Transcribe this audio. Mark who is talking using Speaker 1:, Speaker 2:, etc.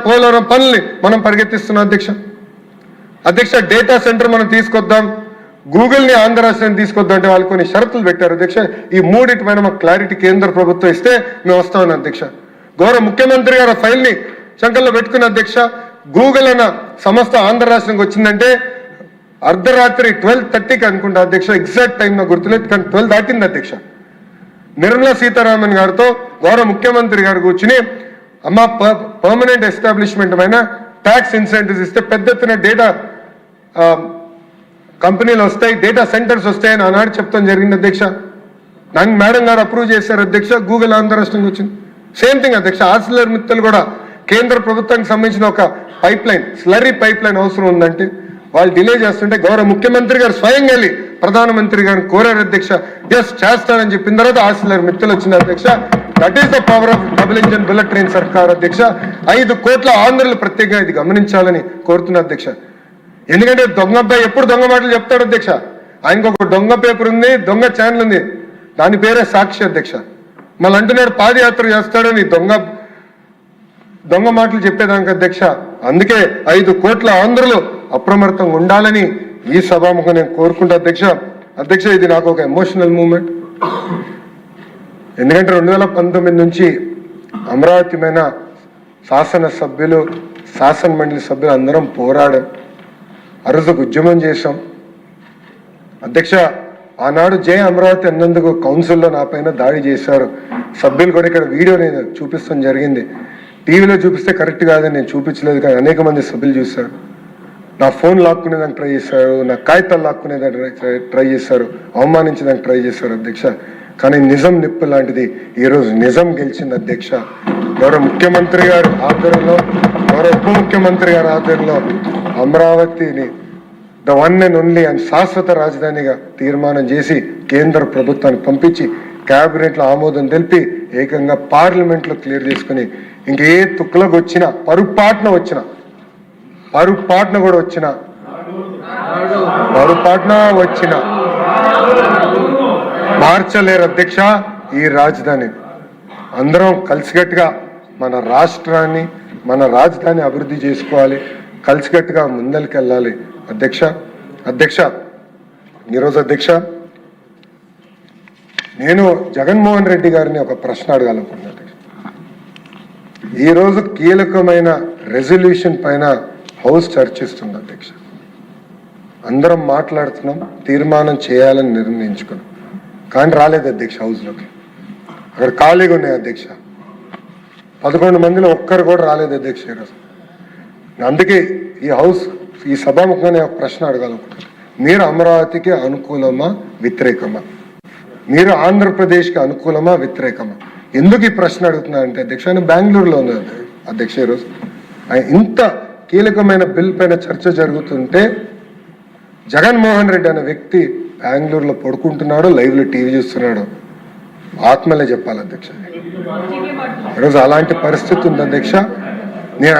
Speaker 1: పోలవరం పనుల్ని మనం పరిగెత్తిస్తున్నాం అధ్యక్ష డేటా సెంటర్ మనం తీసుకొద్దాం, గూగుల్ని ఆంధ్ర రాష్ట్రాన్ని తీసుకొద్దాం అంటే వాళ్ళు కొన్ని షరతులు పెట్టారు అధ్యక్ష. ఈ మూడింటి పైన మాకు క్లారిటీ కేంద్ర ప్రభుత్వం ఇస్తే మేము వస్తామని అధ్యక్ష. గౌరవ ముఖ్యమంత్రి గారు ఫైల్ని శంకల్లో పెట్టుకున్న అధ్యక్ష. గూగుల్ అన్న సంస్థ ఆంధ్ర రాష్ట్రానికి వచ్చిందంటే అర్ధరాత్రి 12:30కి అనుకుంటా అధ్యక్ష, ఎగ్జాక్ట్ టైం నాకు గుర్తులేదు కానీ 12 దాటింది అధ్యక్ష. నిర్మలా సీతారామన్ గారితో గౌరవ ముఖ్యమంత్రి గారు కూర్చుని అమ్మ పర్మనెంట్ ఎస్టాబ్లిష్మెంట్ పైన ట్యాక్స్ ఇన్సెంటివ్స్ ఇస్తే పెద్ద ఎత్తున డేటా కంపెనీలు వస్తాయి, డేటా సెంటర్స్ వస్తాయని ఆనాడు చెప్తాం జరిగింది అధ్యక్ష. దానికి మేడం గారు అప్రూవ్ చేశారు అధ్యక్ష. గూగుల్ ఆంధ్ర రాష్ట్రంకి వచ్చింది. సేమ్ థింగ్ అధ్యక్ష. ఆర్సిలర్ మిత్తల్ కూడా కేంద్ర ప్రభుత్వానికి సంబంధించిన ఒక pipe line, slurry pipe line అవసరం ఉందంటే వాళ్ళు డిలే చేస్తుంటే గౌరవ ముఖ్యమంత్రి గారు స్వయంగా వెళ్ళి ప్రధానమంత్రి గారిని కోరారు అధ్యక్ష. ఎస్ చేస్తానని చెప్పిన తర్వాత ఆర్సిలర్ మిత్తల్ వచ్చింది అధ్యక్ష. That is the power of double engine bullet train సర్కార్ అధ్యక్ష. 5 కోట్ల ఆంధ్రులు ప్రత్యేకంగా ఇది గమనించాలని కోరుతున్నా అధ్యక్ష. ఎందుకంటే దొంగ అబ్బాయి ఎప్పుడు దొంగ మాటలు చెప్తాడు అధ్యక్ష. ఆయనకు ఒక దొంగ పేపర్ ఉంది, దొంగ ఛానల్ ఉంది, దాని పేరే సాక్షి అధ్యక్ష. మళ్ళీ అంటున్నాడు పాదయాత్ర చేస్తాడని దొంగ మాటలు చెప్పేదానికి అధ్యక్ష. అందుకే 5 కోట్ల ఆంధ్రులు అప్రమత్తంగా ఉండాలని ఈ సభాముఖం నేను కోరుకుంటా అధ్యక్ష. అధ్యక్ష ఇది నాకు ఒక ఎమోషనల్ మూమెంట్. ఎందుకంటే 2019 నుంచి అమరావతి మీద శాసనసభ్యులు, శాసన మండలి సభ్యులు అందరం పోరాడాం, అరుదుకు ఉద్యమం చేశాం అధ్యక్ష. ఆనాడు జై అమరావతి అన్నందుకు కౌన్సిల్లో నా పైన దాడి చేశారు సభ్యులు కూడా. ఇక్కడ వీడియో నేను చూపిస్తాం జరిగింది. టీవీలో చూపిస్తే కరెక్ట్ కాదని నేను చూపించలేదు, కానీ అనేక మంది సభ్యులు చూశారు. నా ఫోన్ లాక్కునేదానికి ట్రై చేశారు, నా కాగితాలు లాక్కునేదానికి ట్రై చేశారు, అవమానించడానికి ట్రై చేశారు అధ్యక్ష. కానీ నిజం నిప్పు లాంటిది ఈరోజు నిజం గెలిచింది అధ్యక్ష. గౌరవ ముఖ్యమంత్రి గారు ఆధ్వర్యంలో, గౌరవ ఉప ముఖ్యమంత్రి గారి ఆధ్వర్యంలో అమరావతిని ద వన్ అండ్ ఓన్లీ అని శాశ్వత రాజధానిగా తీర్మానం చేసి కేంద్ర ప్రభుత్వానికి పంపించి క్యాబినెట్లో ఆమోదం తెలిపి ఏకంగా పార్లమెంట్లో క్లియర్ చేసుకుని ఇంకే తుక్కులకు వచ్చినా పొరపాటున వచ్చిన మార్చలేరు అధ్యక్ష ఈ రాజధాని. అందరం కలిసికట్టుగా మన రాష్ట్రాన్ని, మన రాజధాని అభివృద్ధి చేసుకోవాలి, కలిసికట్టుగా ముందరికి వెళ్ళాలి అధ్యక్ష. ఈరోజు అధ్యక్ష నేను జగన్మోహన్ రెడ్డి గారిని ఒక ప్రశ్న అడగాలనుకున్నాను అధ్యక్ష. ఈరోజు కీలకమైన రెజల్యూషన్ పైన హౌస్ చర్చిస్తుంది అధ్యక్ష. అందరం మాట్లాడుతున్నాం, తీర్మానం చేయాలని నిర్ణయించుకున్నాం, కానీ రాలేదు అధ్యక్ష హౌస్లోకి. అక్కడ ఖాళీగా ఉన్నాయి అధ్యక్ష. 11 మందిలో ఒక్కరు కూడా రాలేదు అధ్యక్ష ఈరోజు. అందుకే ఈ సభాముఖంగా ఒక ప్రశ్న అడగాలనుకుంటున్నాను. మీరు అమరావతికి అనుకూలమా వ్యతిరేకమా? మీరు ఆంధ్రప్రదేశ్కి అనుకూలమా వ్యతిరేకమా? ఎందుకు ఈ ప్రశ్న అడుగుతున్నా అంటే అధ్యక్ష, ఆయన బెంగళూరులో ఉన్నారు అధ్యక్ష. ఈరోజు ఇంత కీలకమైన బిల్ పైన చర్చ జరుగుతుంటే జగన్మోహన్ రెడ్డి అనే వ్యక్తి బెంగళూరులో పడుకుంటున్నాడు, లైవ్లో టీవీ చూస్తున్నాడు. ఆత్మలే చెప్పాలి అధ్యక్ష. ఈరోజు అలాంటి పరిస్థితి ఉంది అధ్యక్ష. నేను